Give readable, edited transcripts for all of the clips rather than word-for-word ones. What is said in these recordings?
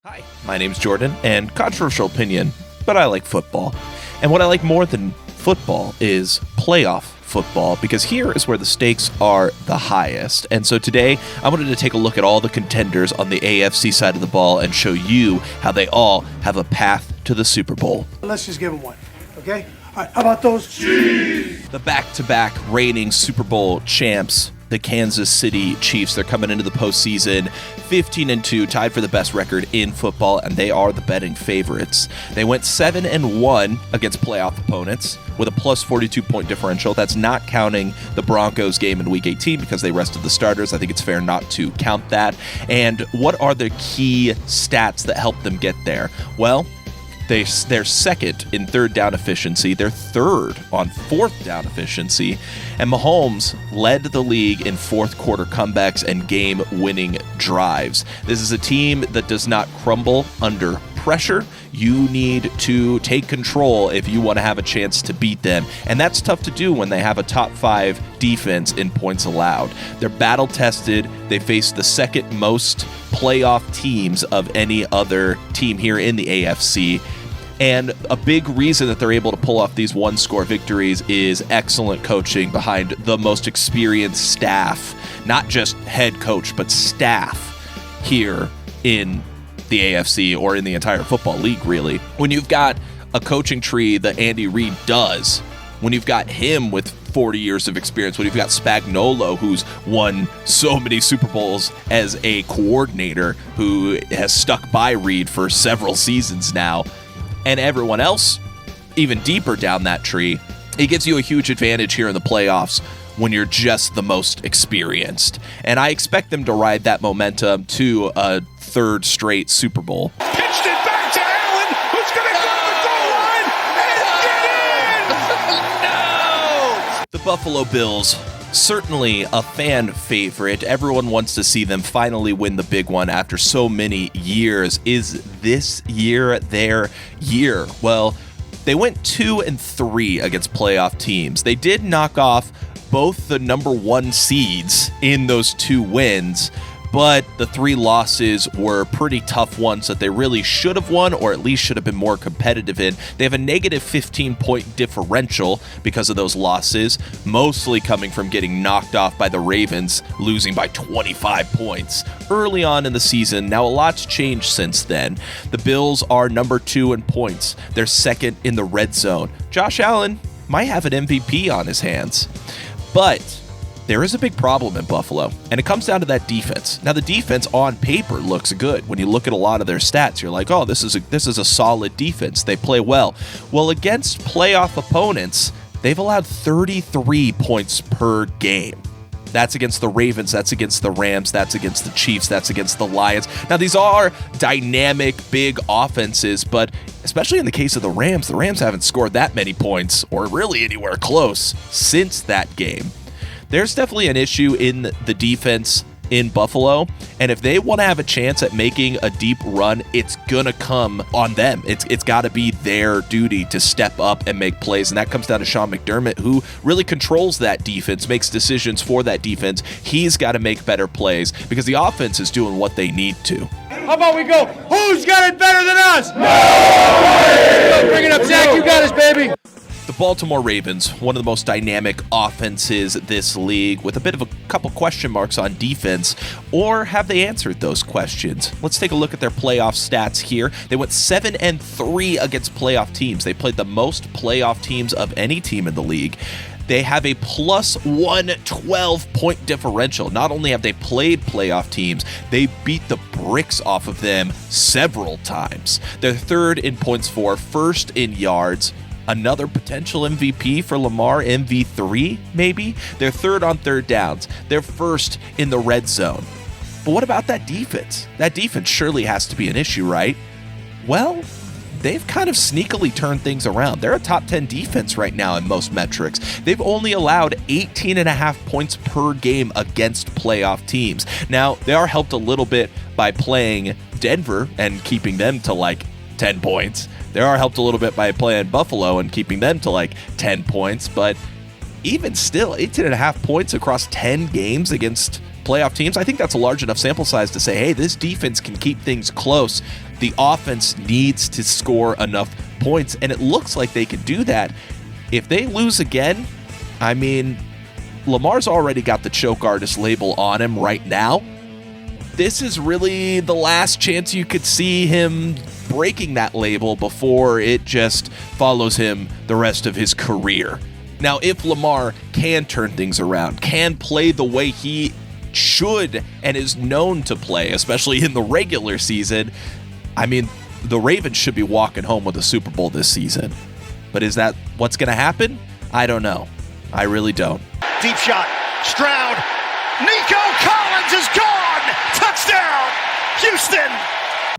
Hi, my name's Jordan, and controversial opinion, but I like football. And what I like more than football is playoff football, because here is where the stakes are the highest. And so today, I wanted to take a look at all the contenders on the AFC side of the ball and show you how they all have a path to the Super Bowl. Let's just give them one, okay? All right, how about those Chiefs? The back-to-back reigning Super Bowl champs, the Kansas City Chiefs. They're coming into the postseason 15-2, tied for the best record in football, and they are the betting favorites. They went 7-1 against playoff opponents with a plus 42-point differential. That's not counting the Broncos game in Week 18 because they rested the starters. I think it's fair not to count that. And what are the key stats that help them get there? Well, they're second in third down efficiency. They're third on fourth down efficiency. And Mahomes led the league in fourth quarter comebacks and game-winning drives. This is a team that does not crumble under pressure. You need to take control if you want to have a chance to beat them. And that's tough to do when they have a top 5 defense in points allowed. They're battle-tested. They face the second most playoff teams of any other team here in the AFC. And a big reason that they're able to pull off these one-score victories is excellent coaching behind the most experienced staff, not just head coach, but staff here in the AFC or in the entire football league, really. When you've got a coaching tree that Andy Reid does, when you've got him with 40 years of experience, when you've got Spagnuolo, who's won so many Super Bowls as a coordinator, who has stuck by Reid for several seasons now, and everyone else even deeper down that tree, it gives you a huge advantage here in the playoffs when you're just the most experienced. And I expect them to ride that momentum to a third straight Super Bowl. Pitched it back to Allen, who's going to go to the goal line and get in! No! The Buffalo Bills, certainly a fan favorite. Everyone wants to see them finally win the big one after so many years. Is this year their year? Well, they went 2-3 against playoff teams. They did knock off both the number 1 seeds in those 2 wins, but the 3 losses were pretty tough ones that they really should have won, or at least should have been more competitive in. They have a negative 15-point differential because of those losses, mostly coming from getting knocked off by the Ravens, losing by 25 points early on in the season. Now, a lot's changed since then. The Bills are number 2 in points. They're second in the red zone. Josh Allen might have an MVP on his hands, but there is a big problem in Buffalo, and it comes down to that defense. Now, the defense on paper looks good. When you look at a lot of their stats, you're like, oh, this is a solid defense. They play well. Well, against playoff opponents, they've allowed 33 points per game. That's against the Ravens, that's against the Rams, that's against the Chiefs, that's against the Lions. Now, these are dynamic, big offenses, but especially in the case of the Rams haven't scored that many points, or really anywhere close, since that game. There's definitely an issue in the defense in Buffalo, and if they want to have a chance at making a deep run, it's gonna come on them. It's got to be their duty to step up and make plays, and that comes down to Sean McDermott, who really controls that defense, makes decisions for that defense. He's got to make better plays because the offense is doing what they need to. How about we go, who's got it better than us? No! Bring it up, Zach, you got us, baby. The Baltimore Ravens, one of the most dynamic offenses this league, with a bit of a couple question marks on defense, or have they answered those questions? Let's take a look at their playoff stats here. They went 7-3 against playoff teams. They played the most playoff teams of any team in the league. They have a plus 112-point differential. Not only have they played playoff teams, they beat the bricks off of them several times. They're third in points for, first in yards. Another potential MVP for Lamar, MV3 maybe. They're third on third downs. They're first in the red zone. But what about that defense? That defense surely has to be an issue, right? Well, they've kind of sneakily turned things around. They're a top 10 defense right now in most metrics. They've only allowed 18.5 points per game against playoff teams. Now, they are helped a little bit by playing Denver and keeping them to like 10 points. They are helped a little bit by playing Buffalo and keeping them to like 10 points, but even still, 18.5 points across 10 games against playoff teams, I think that's a large enough sample size to say, hey, this defense can keep things close. The offense needs to score enough points, and it looks like they can do that. If they lose again, I mean, Lamar's already got the choke artist label on him right now. This is really the last chance you could see him breaking that label before it just follows him the rest of his career. Now, if Lamar can turn things around, can play the way he should and is known to play, especially in the regular season, I mean, the Ravens should be walking home with a Super Bowl this season. But is that what's going to happen? I don't know. I really don't. Deep shot. Stroud. Nico Collins is gone. Touchdown, Houston.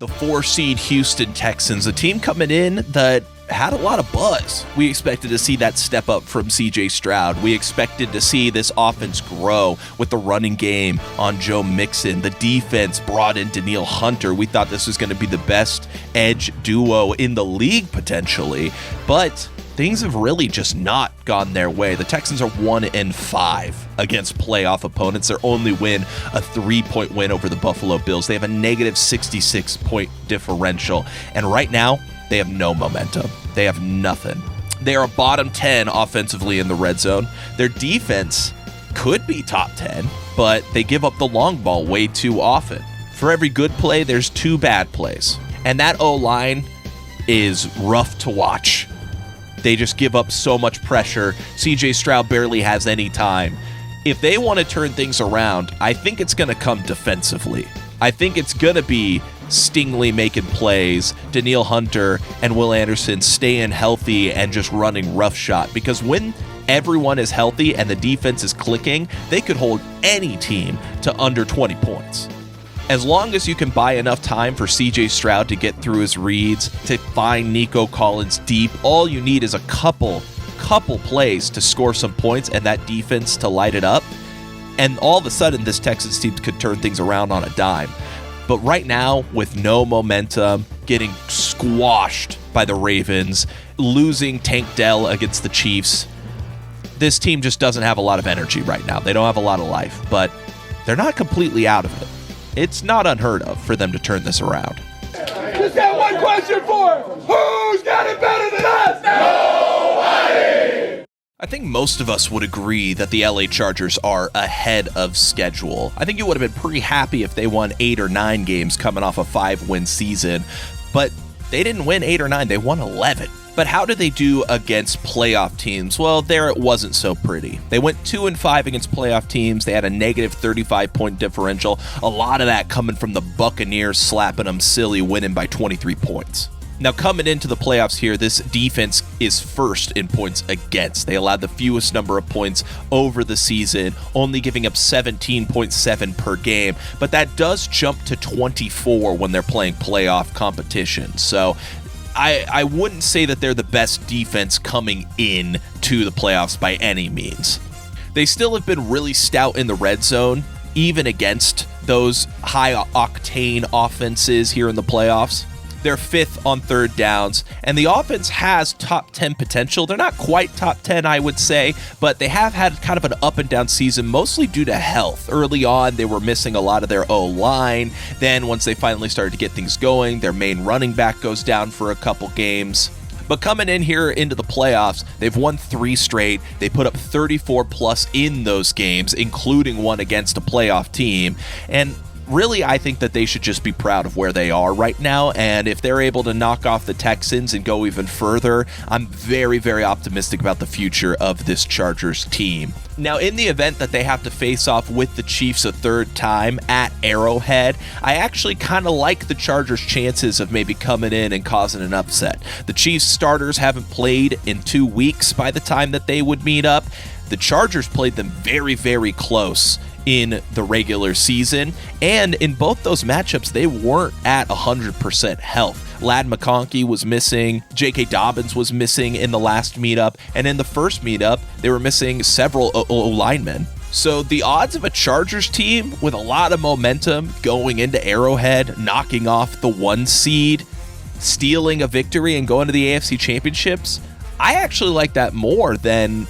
The 4-seed Houston Texans, a team coming in that had a lot of buzz. We expected to see that step up from CJ Stroud. We expected to see this offense grow with the running game on Joe Mixon. The defense brought in Danielle Hunter. We thought this was going to be the best edge duo in the league potentially, but things have really just not gone their way. The Texans are 1-5 against playoff opponents. Their only win, a 3-point win over the Buffalo Bills. They have a negative 66-point differential, and right now, they have no momentum. They have nothing. They are bottom 10 offensively in the red zone. Their defense could be top 10, but they give up the long ball way too often. For every good play, there's 2 bad plays. And that O-line is rough to watch. They just give up so much pressure. CJ Stroud barely has any time. If they want to turn things around, I think it's going to come defensively. I think it's going to be Stingley making plays, Danielle Hunter and Will Anderson staying healthy and just running roughshod. Because when everyone is healthy and the defense is clicking, they could hold any team to under 20 points. As long as you can buy enough time for CJ Stroud to get through his reads, to find Nico Collins deep, all you need is a couple plays to score some points and that defense to light it up. And all of a sudden, this Texans team could turn things around on a dime. But right now, with no momentum, getting squashed by the Ravens, losing Tank Dell against the Chiefs, this team just doesn't have a lot of energy right now. They don't have a lot of life, but they're not completely out of it. It's not unheard of for them to turn this around. Just got one question for him. Who's got it better than us? Nobody! I think most of us would agree that the LA Chargers are ahead of schedule. I think you would have been pretty happy if they won 8 or 9 games coming off a 5-win season, but they didn't win 8 or 9, they won 11. But how did they do against playoff teams? Well, there it wasn't so pretty. They went 2-5 against playoff teams. They had a negative 35-point differential. A lot of that coming from the Buccaneers slapping them silly, winning by 23 points. Now, coming into the playoffs here, this defense is first in points against. They allowed the fewest number of points over the season, only giving up 17.7 per game. But that does jump to 24 when they're playing playoff competition. So I wouldn't say that they're the best defense coming in to the playoffs by any means. They still have been really stout in the red zone, even against those high-octane offenses here in the playoffs. They're 5th on third downs, and the offense has top 10 potential. They're not quite top 10, I would say, but they have had kind of an up and down season, mostly due to health. Early on, they were missing a lot of their O-line. Then once they finally started to get things going, their main running back goes down for a couple games. But coming in here into the playoffs, they've won 3 straight. They put up 34 plus in those games, including one against a playoff team. And really, I think that they should just be proud of where they are right now, and if they're able to knock off the Texans and go even further, I'm very, very optimistic about the future of this Chargers team. Now, in the event that they have to face off with the Chiefs a third time at Arrowhead, I actually kind of like the Chargers' chances of maybe coming in and causing an upset. The Chiefs starters haven't played in 2 weeks by the time that they would meet up. The Chargers played them very, very close in the regular season, and in both those matchups, they weren't at 100% health. Ladd McConkey was missing, J.K. Dobbins was missing in the last meetup, and in the first meetup, they were missing several O-linemen. So the odds of a Chargers team with a lot of momentum going into Arrowhead, knocking off the 1 seed, stealing a victory and going to the AFC Championships, I actually like that more than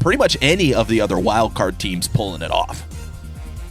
pretty much any of the other wildcard teams pulling it off.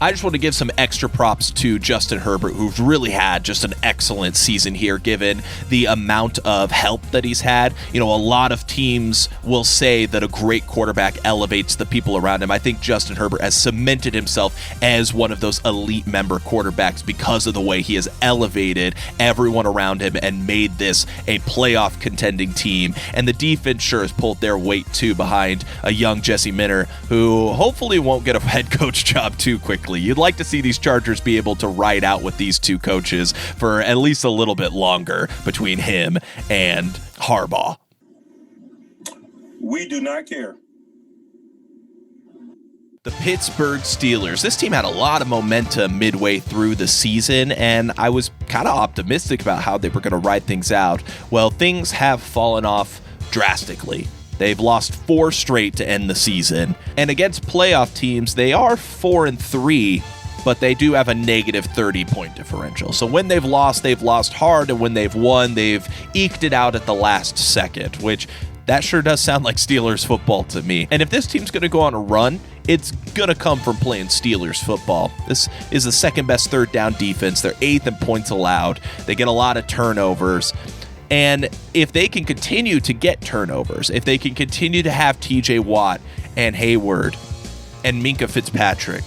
I just want to give some extra props to Justin Herbert, who's really had just an excellent season here, given the amount of help that he's had. A lot of teams will say that a great quarterback elevates the people around him. I think Justin Herbert has cemented himself as one of those elite member quarterbacks because of the way he has elevated everyone around him and made this a playoff contending team. And the defense sure has pulled their weight too behind a young Jesse Minter, who hopefully won't get a head coach job too quickly. You'd like to see these Chargers be able to ride out with these two coaches for at least a little bit longer between him and Harbaugh. We do not care. The Pittsburgh Steelers. This team had a lot of momentum midway through the season, and I was kind of optimistic about how they were going to ride things out. Well, things have fallen off drastically. They've lost 4 straight to end the season. And against playoff teams, they are 4-3, but they do have a negative 30-point differential. So when they've lost hard, and when they've won, they've eked it out at the last second, which that sure does sound like Steelers football to me. And if this team's going to go on a run, it's going to come from playing Steelers football. This is the second best third down defense. They're 8th in points allowed. They get a lot of turnovers. And if they can continue to get turnovers, if they can continue to have TJ Watt and Hayward and Minkah Fitzpatrick,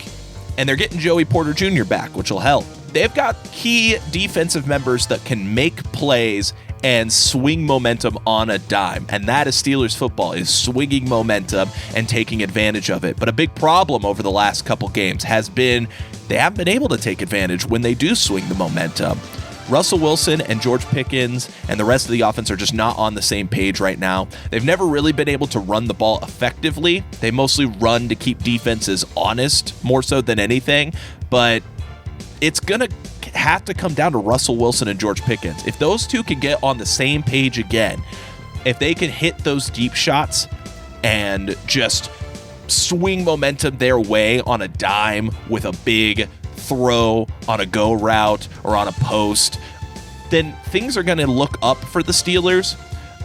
and they're getting Joey Porter Jr. back, which will help. They've got key defensive members that can make plays and swing momentum on a dime. And that is Steelers football, is swinging momentum and taking advantage of it. But a big problem over the last couple games has been they haven't been able to take advantage when they do swing the momentum. Russell Wilson and George Pickens and the rest of the offense are just not on the same page right now. They've never really been able to run the ball effectively. They mostly run to keep defenses honest, more so than anything. But it's going to have to come down to Russell Wilson and George Pickens. If those two can get on the same page again, if they can hit those deep shots and just swing momentum their way on a dime with a big throw on a go route or on a post, then things are going to look up for the Steelers.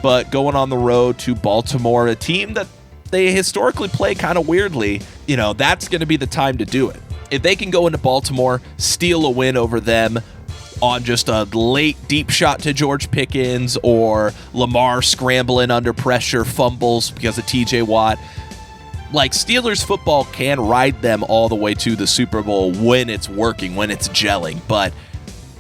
But going on the road to Baltimore, a team that they historically play kind of weirdly, that's going to be the time to do it. If they can go into Baltimore, steal a win over them on just a late deep shot to George Pickens, or Lamar scrambling under pressure, fumbles because of TJ Watt, like, Steelers football can ride them all the way to the Super Bowl when it's working, when it's gelling. But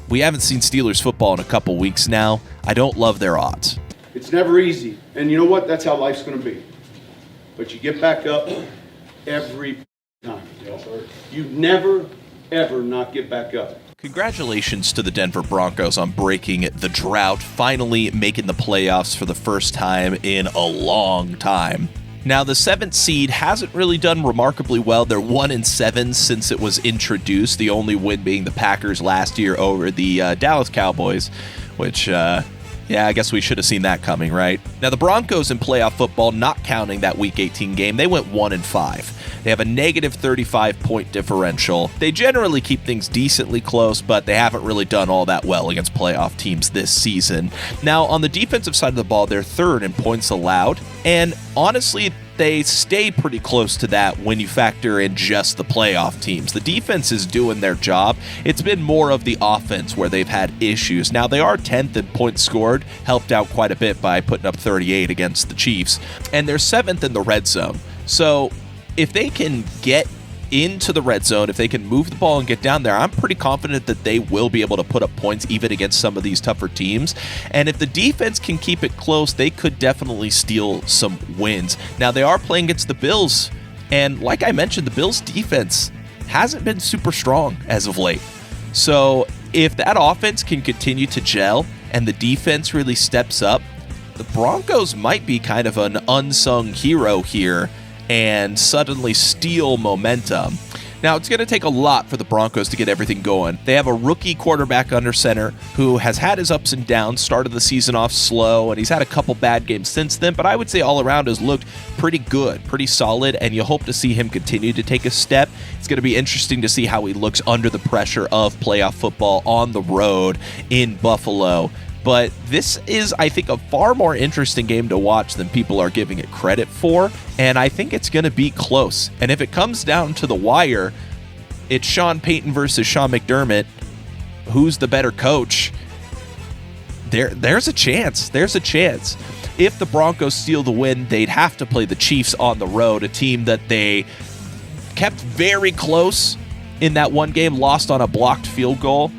we haven't seen Steelers football in a couple weeks now. I don't love their odds. It's never easy. And you know what? That's how life's going to be. But you get back up every time. You never, ever not get back up. Congratulations to the Denver Broncos on breaking the drought, finally making the playoffs for the first time in a long time. Now, the 7th seed hasn't really done remarkably well. They're 1-7 since it was introduced, the only win being the Packers last year over the Dallas Cowboys, which, I guess we should have seen that coming, right? Now, the Broncos in playoff football, not counting that Week 18 game, they went 1-5. They have a negative 35-point differential. They generally keep things decently close, but they haven't really done all that well against playoff teams this season. Now, on the defensive side of the ball, they're 3rd in points allowed, and honestly, they stay pretty close to that when you factor in just the playoff teams. The defense is doing their job. It's been more of the offense where they've had issues. Now, they are 10th in points scored, helped out quite a bit by putting up 38 against the Chiefs, and they're 7th in the red zone. So if they can get into the red zone, if they can move the ball and get down there, I'm pretty confident that they will be able to put up points even against some of these tougher teams. And if the defense can keep it close, they could definitely steal some wins. Now, they are playing against the Bills, and like I mentioned, the Bills' defense hasn't been super strong as of late. So if that offense can continue to gel and the defense really steps up, the Broncos might be kind of an unsung hero here and suddenly steal momentum. Now, it's going to take a lot for the Broncos to get everything going. They have a rookie quarterback under center who has had his ups and downs, started the season off slow, and he's had a couple bad games since then, but I would say all around has looked pretty good, pretty solid, and you hope to see him continue to take a step. It's going to be interesting to see how he looks under the pressure of playoff football on the road in Buffalo. But this is, I think, a far more interesting game to watch than people are giving it credit for, and I think it's going to be close. And if it comes down to the wire, it's Sean Payton versus Sean McDermott. Who's the better coach? There's a chance. There's a chance. If the Broncos steal the win, they'd have to play the Chiefs on the road, a team that they kept very close in that one game, lost on a blocked field goal.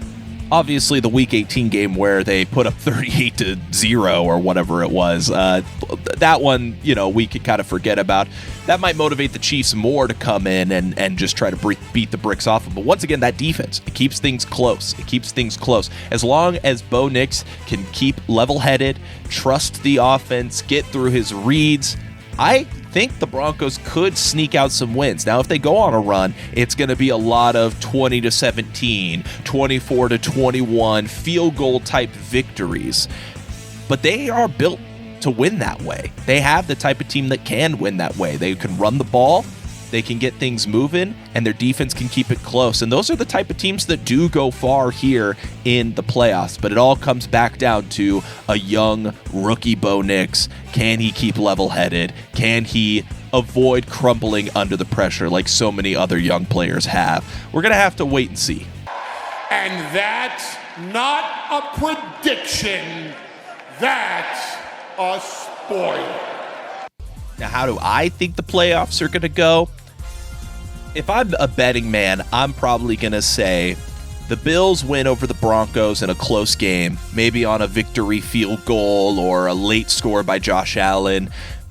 Obviously, the Week 18 game where they put up 38-0 or whatever it was, that one, we could kind of forget about. That might motivate the Chiefs more to come in and just try to beat the bricks off them. But once again, that defense, it keeps things close. It keeps things close. As long as Bo Nix can keep level-headed, trust the offense, get through his reads, I think the Broncos could sneak out some wins. Now, if they go on a run, it's going to be a lot of 20-17, 24-21 field goal type victories. But they are built to win that way. They have the type of team that can win that way. They can run the ball, they can get things moving, and their defense can keep it close. And those are the type of teams that do go far here in the playoffs. But it all comes back down to a young rookie Bo Nix. Can he keep level-headed? Can he avoid crumbling under the pressure like so many other young players have? We're going to have to wait and see. And that's not a prediction. That's a spoiler. Now, how do I think the playoffs are going to go? If I'm a betting man, I'm probably going to say the Bills win over the Broncos in a close game, maybe on a victory field goal or a late score by Josh Allen,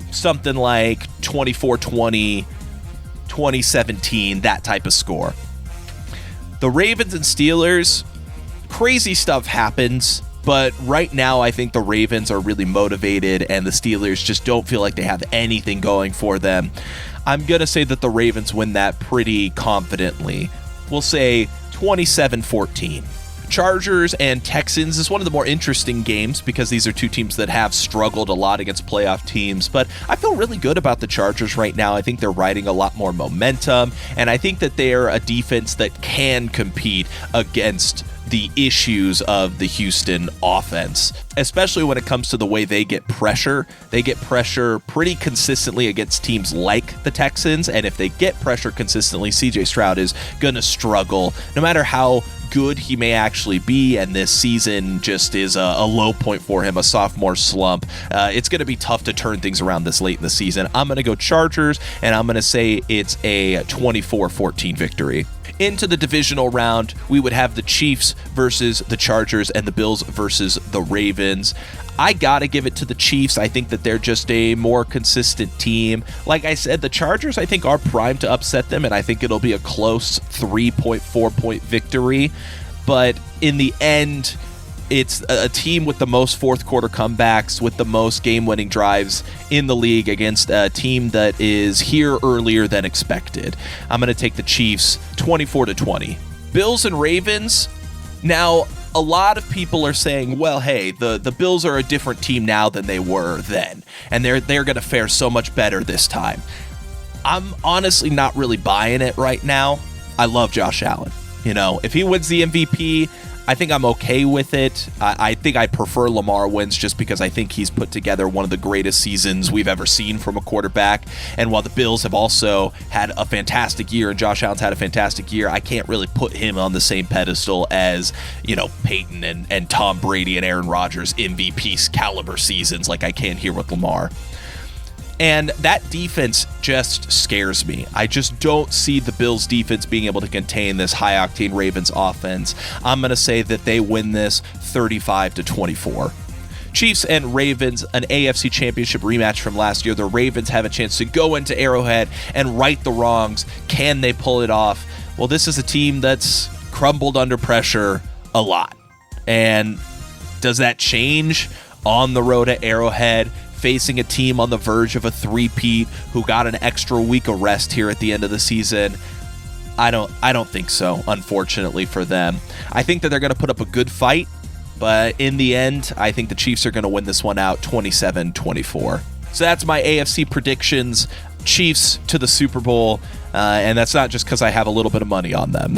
something like 24-20, 20-17, that type of score. The Ravens and Steelers, crazy stuff happens, but right now I think the Ravens are really motivated and the Steelers just don't feel like they have anything going for them. I'm going to say that the Ravens win that pretty confidently. We'll say 27-14. Chargers and Texans is one of the more interesting games because these are two teams that have struggled a lot against playoff teams, but I feel really good about the Chargers right now. I think they're riding a lot more momentum, and I think that they're a defense that can compete against the issues of the Houston offense, especially when it comes to the way they get pressure. They get pressure pretty consistently against teams like the Texans, and if they get pressure consistently, CJ Stroud is going to struggle, no matter how good he may actually be, and this season just is a low point for him, a sophomore slump. It's going to be tough to turn things around this late in the season. I'm going to go Chargers, and I'm going to say it's a 24-14 victory. Into the divisional round, we would have the Chiefs versus the Chargers and the Bills versus the Ravens. I gotta give it to the Chiefs. I think that they're just a more consistent team. Like I said, the Chargers, I think, are primed to upset them, and I think it'll be a close 3.4-point victory. But in the end, it's a team with the most fourth quarter comebacks, with the most game-winning drives in the league against a team that is here earlier than expected. I'm going to take the Chiefs 24-20. Bills and Ravens. Now, a lot of people are saying, well, hey, the Bills are a different team now than they were then, and they're going to fare so much better this time. I'm honestly not really buying it right now. I love Josh Allen. If he wins the MVP, I think I'm okay with it. I think I prefer Lamar wins just because I think he's put together one of the greatest seasons we've ever seen from a quarterback. And while the Bills have also had a fantastic year and Josh Allen's had a fantastic year, I can't really put him on the same pedestal as, Peyton and Tom Brady and Aaron Rodgers MVP caliber seasons like I can here with Lamar. And that defense just scares me. I just don't see the Bills' defense being able to contain this high-octane Ravens offense. I'm going to say that they win this 35-24. Chiefs and Ravens, an AFC Championship rematch from last year. The Ravens have a chance to go into Arrowhead and right the wrongs. Can they pull it off? Well, this is a team that's crumbled under pressure a lot. And does that change on the road at Arrowhead, facing a team on the verge of a three-peat who got an extra week of rest here at the end of the season? I don't think so, unfortunately for them. I think that they're going to put up a good fight, but in the end, I think the Chiefs are going to win this one out 27-24. So that's my AFC predictions. Chiefs to the Super Bowl, and that's not just because I have a little bit of money on them.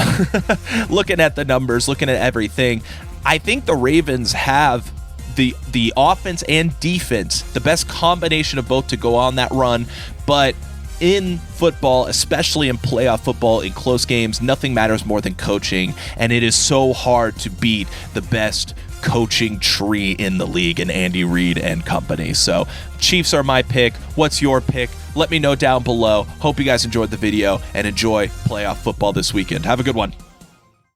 Looking at the numbers, looking at everything, I think the Ravens have the offense and defense, the best combination of both to go on that run, but in football, especially in playoff football, in close games, nothing matters more than coaching, and it is so hard to beat the best coaching tree in the league in Andy Reid and company. So Chiefs are my pick. What's your pick? Let me know down below. Hope you guys enjoyed the video and enjoy playoff football this weekend. Have a good one.